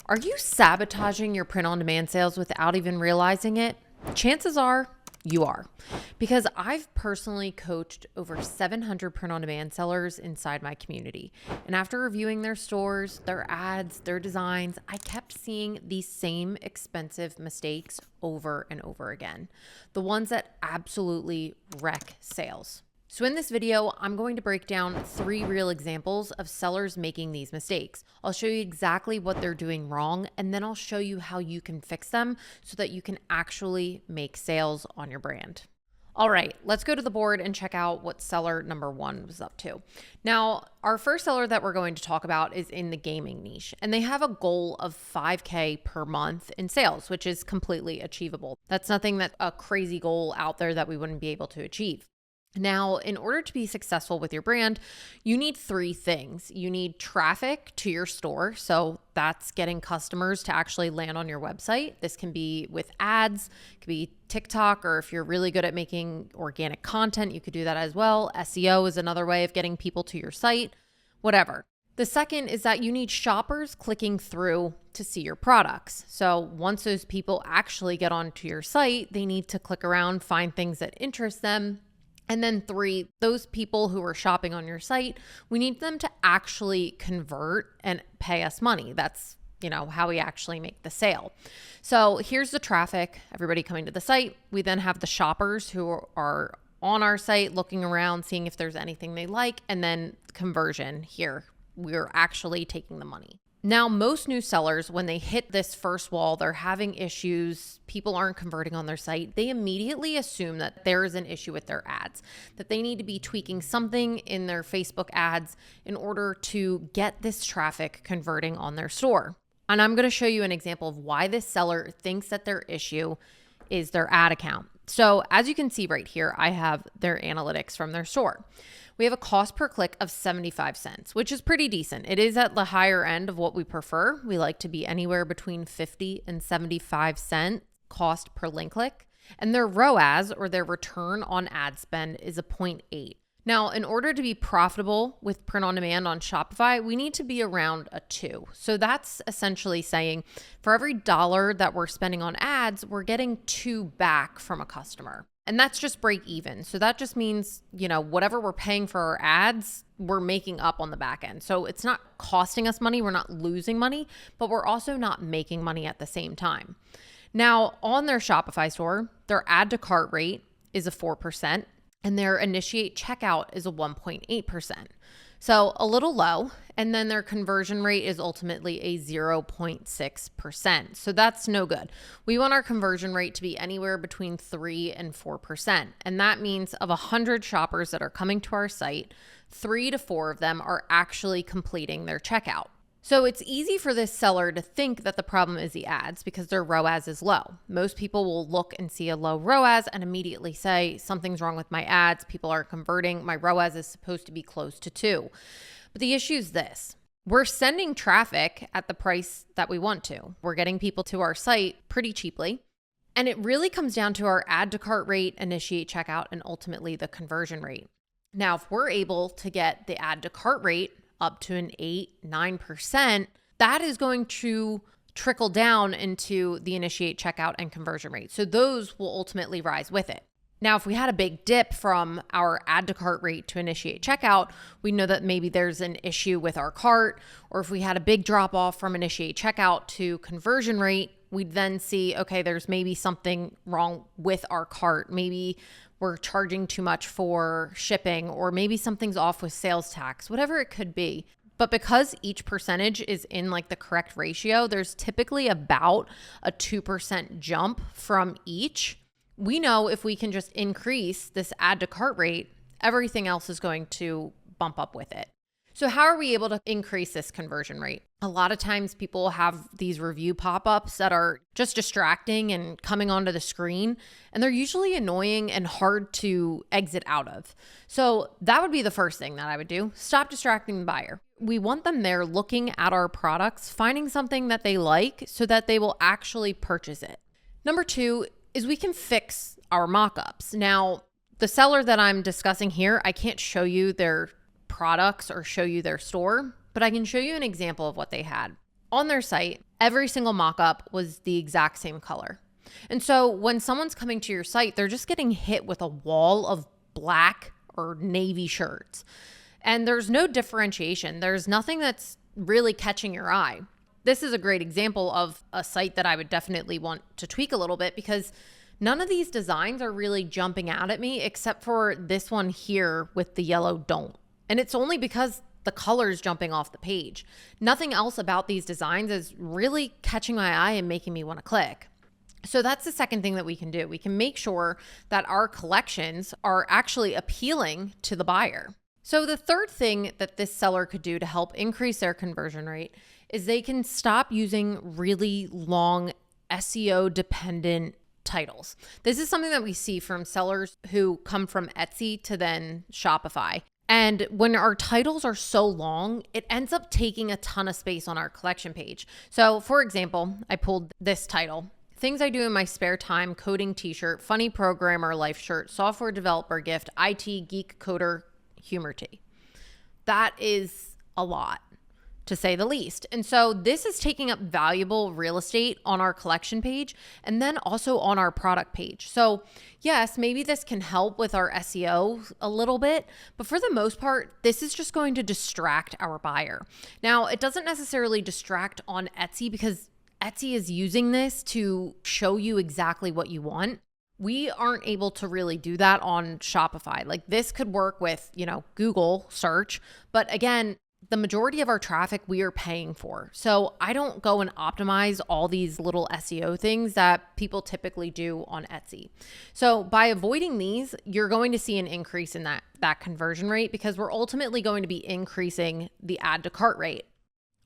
Are you sabotaging your print-on-demand sales without even realizing it? Chances are you are, because I've personally coached over 700 print-on-demand sellers inside my community. And after reviewing their stores, their ads, their designs, I kept seeing these same expensive mistakes over and over again. The ones that absolutely wreck sales. So in this video, I'm going to break down 3 real examples of sellers making these mistakes. I'll show you exactly what they're doing wrong, and then I'll show you how you can fix them so that you can actually make sales on your brand. All right, let's go to the board and check out what seller number 1 was up to. Now, our first seller that we're going to talk about is in the gaming niche, and they have a goal of $5K per month in sales, which is completely achievable. That's nothing that's a crazy goal out there that we wouldn't be able to achieve. Now, in order to be successful with your brand, you need 3 things. You need traffic to your store. So that's getting customers to actually land on your website. This can be with ads, it could be TikTok, or if you're really good at making organic content, you could do that as well. SEO is another way of getting people to your site, whatever. The second is that you need shoppers clicking through to see your products. So once those people actually get onto your site, they need to click around, find things that interest them. And then 3, those people who are shopping on your site, we need them to actually convert and pay us money. That's, how we actually make the sale. So here's the traffic, everybody coming to the site. We then have the shoppers who are on our site looking around, seeing if there's anything they like, and then conversion here. We're actually taking the money. Now, most new sellers, when they hit this first wall, they're having issues, people aren't converting on their site, they immediately assume that there is an issue with their ads, that they need to be tweaking something in their Facebook ads in order to get this traffic converting on their store. And I'm going to show you an example of why this seller thinks that their issue is their ad account. So as you can see right here, I have their analytics from their store. We have a cost per click of 75 cents, which is pretty decent. It is at the higher end of what we prefer. We like to be anywhere between 50 and 75 cent cost per link click. And their ROAS, or their return on ad spend, is a 0.8. Now, in order to be profitable with print on demand on Shopify, we need to be around a 2. So that's essentially saying for every $1 that we're spending on ads, we're getting 2 back from a customer. And that's just break even. So that just means, whatever we're paying for our ads, we're making up on the back end. So it's not costing us money, we're not losing money, but we're also not making money at the same time. Now, on their Shopify store, their add to cart rate is a 4%. And their initiate checkout is a 1.8%. So a little low. And then their conversion rate is ultimately a 0.6%. So that's no good. We want our conversion rate to be anywhere between 3 and 4%. And that means of 100 shoppers that are coming to our site, 3 to 4 of them are actually completing their checkout. So it's easy for this seller to think that the problem is the ads because their ROAS is low. Most people will look and see a low ROAS and immediately say, something's wrong with my ads. People aren't converting. My ROAS is supposed to be close to 2. But the issue is this. We're sending traffic at the price that we want to. We're getting people to our site pretty cheaply. And it really comes down to our add to cart rate, initiate checkout, and ultimately the conversion rate. Now, if we're able to get the add to cart rate up to an 8-9%, that is going to trickle down into the initiate checkout and conversion rate. So those will ultimately rise with it. Now, if we had a big dip from our add to cart rate to initiate checkout, we know that maybe there's an issue with our cart, or if we had a big drop off from initiate checkout to conversion rate, we'd then see, okay, there's maybe something wrong with our cart. Maybe we're charging too much for shipping, or maybe something's off with sales tax, whatever it could be. But because each percentage is in the correct ratio, there's typically about a 2% jump from each. We know if we can just increase this add to cart rate, everything else is going to bump up with it. So how are we able to increase this conversion rate? A lot of times people have these review pop-ups that are just distracting and coming onto the screen, and they're usually annoying and hard to exit out of. So that would be the first thing that I would do. Stop distracting the buyer. We want them there looking at our products, finding something that they like so that they will actually purchase it. Number 2 is we can fix our mock-ups. Now, the seller that I'm discussing here, I can't show you their products or show you their store, but I can show you an example of what they had. On their site, every single mock-up was the exact same color. And so when someone's coming to your site, they're just getting hit with a wall of black or navy shirts. And there's no differentiation. There's nothing that's really catching your eye. This is a great example of a site that I would definitely want to tweak a little bit, because none of these designs are really jumping out at me except for this one here with the yellow don't. And it's only because the color's jumping off the page. Nothing else about these designs is really catching my eye and making me want to click. So that's the second thing that we can do. We can make sure that our collections are actually appealing to the buyer. So the third thing that this seller could do to help increase their conversion rate is they can stop using really long SEO dependent titles. This is something that we see from sellers who come from Etsy to then Shopify. And when our titles are so long, it ends up taking a ton of space on our collection page. So for example, I pulled this title: Things I Do in My Spare Time, Coding T-shirt, Funny Programmer Life shirt, Software Developer gift, IT Geek Coder Humor tee. That is a lot, to say the least. And so this is taking up valuable real estate on our collection page and then also on our product page. So yes, maybe this can help with our SEO a little bit, but for the most part, this is just going to distract our buyer. Now, it doesn't necessarily distract on Etsy because Etsy is using this to show you exactly what you want. We aren't able to really do that on Shopify. Like, this could work with, Google search, but again, the majority of our traffic we are paying for. So I don't go and optimize all these little SEO things that people typically do on Etsy. So by avoiding these, you're going to see an increase in that conversion rate, because we're ultimately going to be increasing the add to cart rate.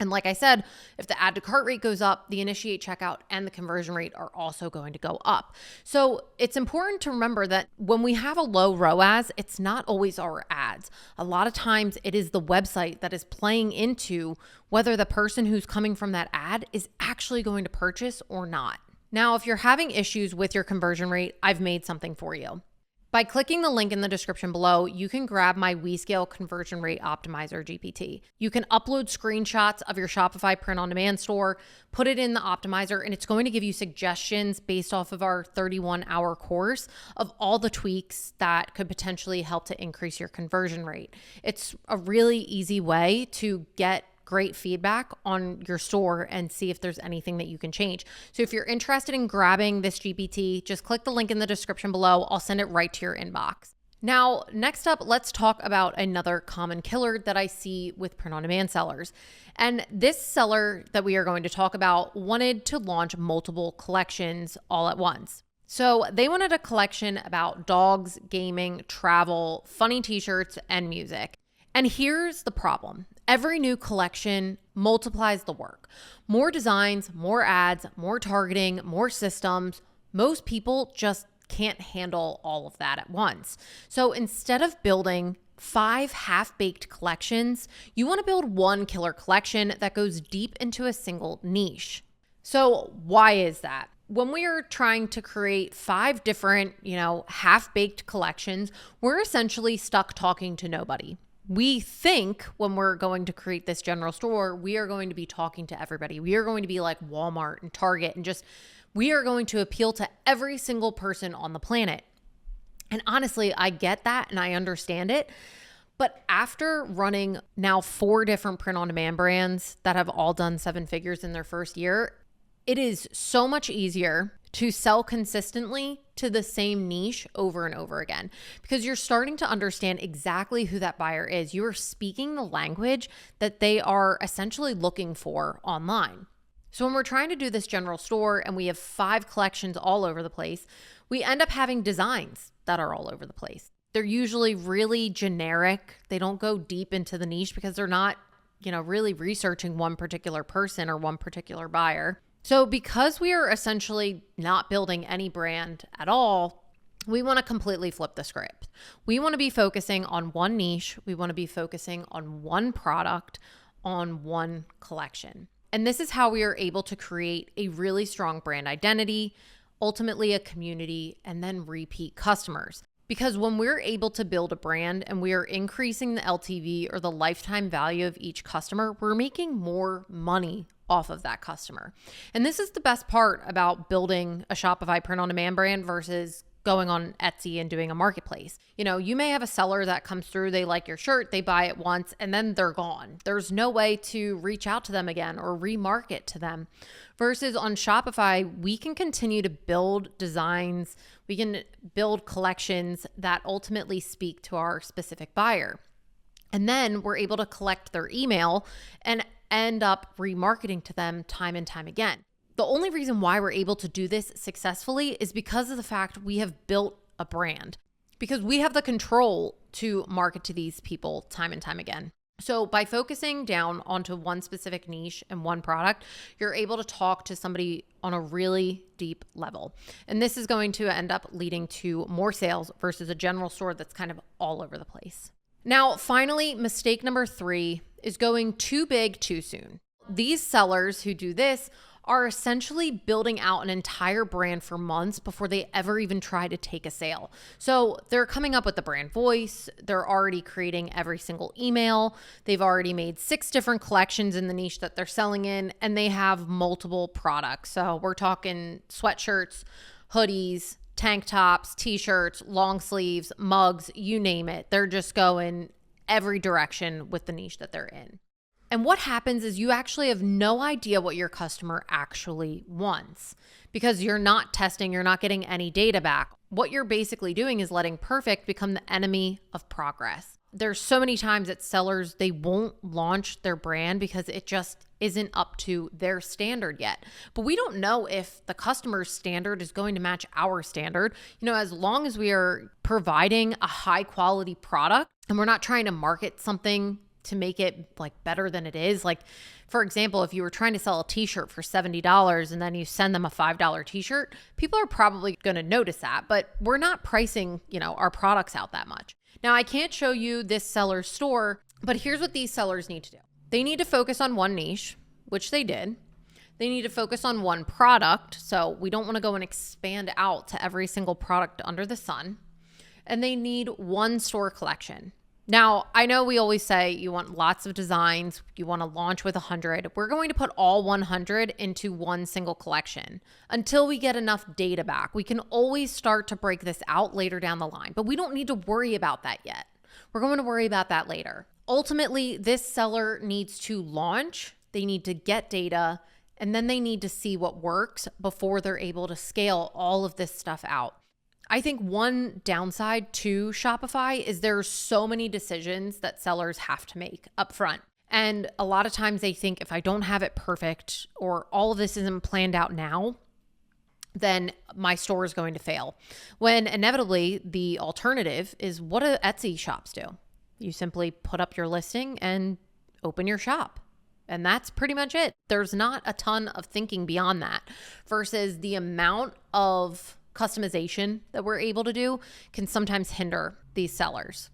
And like I said, if the add to cart rate goes up, the initiate checkout and the conversion rate are also going to go up. So it's important to remember that when we have a low ROAS, it's not always our ads. A lot of times it is the website that is playing into whether the person who's coming from that ad is actually going to purchase or not. Now, if you're having issues with your conversion rate, I've made something for you. By clicking the link in the description below, you can grab my WeScale Conversion Rate Optimizer GPT. You can upload screenshots of your Shopify print-on-demand store, put it in the optimizer, and it's going to give you suggestions based off of our 31-hour course of all the tweaks that could potentially help to increase your conversion rate. It's a really easy way to get great feedback on your store and see if there's anything that you can change. So if you're interested in grabbing this GPT, just click the link in the description below. I'll send it right to your inbox. Now, next up, let's talk about another common killer that I see with print-on-demand sellers. And this seller that we are going to talk about wanted to launch multiple collections all at once. So they wanted a collection about dogs, gaming, travel, funny t-shirts, and music. And here's the problem. Every new collection multiplies the work. More designs, more ads, more targeting, more systems. Most people just can't handle all of that at once. So instead of building 5 half-baked collections, you want to build one killer collection that goes deep into a single niche. So why is that? When we are trying to create 5 different, half-baked collections, we're essentially stuck talking to nobody. We think when we're going to create this general store, we are going to be talking to everybody. We are going to be like Walmart and Target and we are going to appeal to every single person on the planet. And honestly, I get that and I understand it. But after running now 4 different print-on-demand brands that have all done 7 figures in their first year, it is so much easier to sell consistently to the same niche over and over again, because you're starting to understand exactly who that buyer is. You are speaking the language that they are essentially looking for online. So when we're trying to do this general store and we have 5 collections all over the place, we end up having designs that are all over the place. They're usually really generic. They don't go deep into the niche because they're not, really researching one particular person or one particular buyer. So because we are essentially not building any brand at all, we want to completely flip the script. We want to be focusing on one niche. We want to be focusing on one product, on one collection. And this is how we are able to create a really strong brand identity, ultimately a community, and then repeat customers. Because when we're able to build a brand and we are increasing the LTV or the lifetime value of each customer, we're making more money off of that customer. And this is the best part about building a Shopify print on demand brand versus going on Etsy and doing a marketplace. You know, you may have a seller that comes through, they like your shirt, they buy it once, and then they're gone. There's no way to reach out to them again or remarket to them. Versus on Shopify, we can continue to build designs, we can build collections that ultimately speak to our specific buyer. And then we're able to collect their email and end up remarketing to them time and time again. The only reason why we're able to do this successfully is because of the fact we have built a brand, because we have the control to market to these people time and time again. So by focusing down onto one specific niche and one product, you're able to talk to somebody on a really deep level. And this is going to end up leading to more sales versus a general store that's kind of all over the place. Now, finally, mistake number 3 is going too big too soon. These sellers who do this are essentially building out an entire brand for months before they ever even try to take a sale. So they're coming up with the brand voice. They're already creating every single email. They've already made 6 different collections in the niche that they're selling in, and they have multiple products. So we're talking sweatshirts, hoodies, tank tops, t-shirts, long sleeves, mugs, you name it. They're just going every direction with the niche that they're in. And what happens is you actually have no idea what your customer actually wants because you're not testing, you're not getting any data back. What you're basically doing is letting perfect become the enemy of progress. There's so many times that sellers, they won't launch their brand because it just isn't up to their standard yet. But we don't know if the customer's standard is going to match our standard. You know, as long as we are providing a high quality product and we're not trying to market something to make it like better than it is. Like, for example, if you were trying to sell a t-shirt for $70 and then you send them a $5 t-shirt, people are probably going to notice that, but we're not pricing, you know, our products out that much. Now, I can't show you this seller's store, but here's what these sellers need to do. They need to focus on one niche, which they did. They need to focus on one product. So we don't want to go and expand out to every single product under the sun. And they need one store collection. Now, I know we always say you want lots of designs, you want to launch with 100. We're going to put all 100 into one single collection until we get enough data back. We can always start to break this out later down the line, but we don't need to worry about that yet. We're going to worry about that later. Ultimately, this seller needs to launch, they need to get data, and then they need to see what works before they're able to scale all of this stuff out. I think one downside to Shopify is there's so many decisions that sellers have to make up front. And a lot of times they think if I don't have it perfect or all of this isn't planned out now, then my store is going to fail. When inevitably the alternative is what do Etsy shops do? You simply put up your listing and open your shop. And that's pretty much it. There's not a ton of thinking beyond that versus the amount of customization that we're able to do can sometimes hinder these sellers.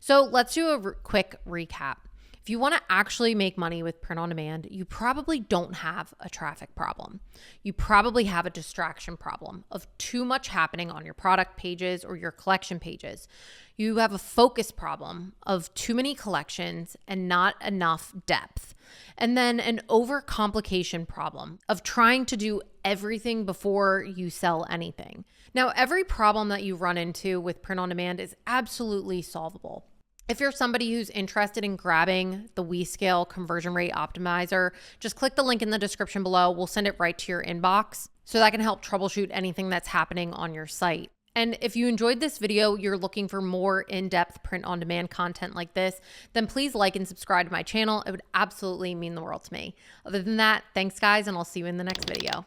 So let's do a quick recap. If you want to actually make money with print on demand, you probably don't have a traffic problem. You probably have a distraction problem of too much happening on your product pages or your collection pages. You have a focus problem of too many collections and not enough depth. And then an overcomplication problem of trying to do everything before you sell anything. Now, every problem that you run into with print on demand is absolutely solvable. If you're somebody who's interested in grabbing the WeScale conversion rate optimizer, just click the link in the description below. We'll send it right to your inbox so that can help troubleshoot anything that's happening on your site. And if you enjoyed this video, you're looking for more in-depth print-on-demand content like this, then please like and subscribe to my channel. It would absolutely mean the world to me. Other than that, thanks guys, and I'll see you in the next video.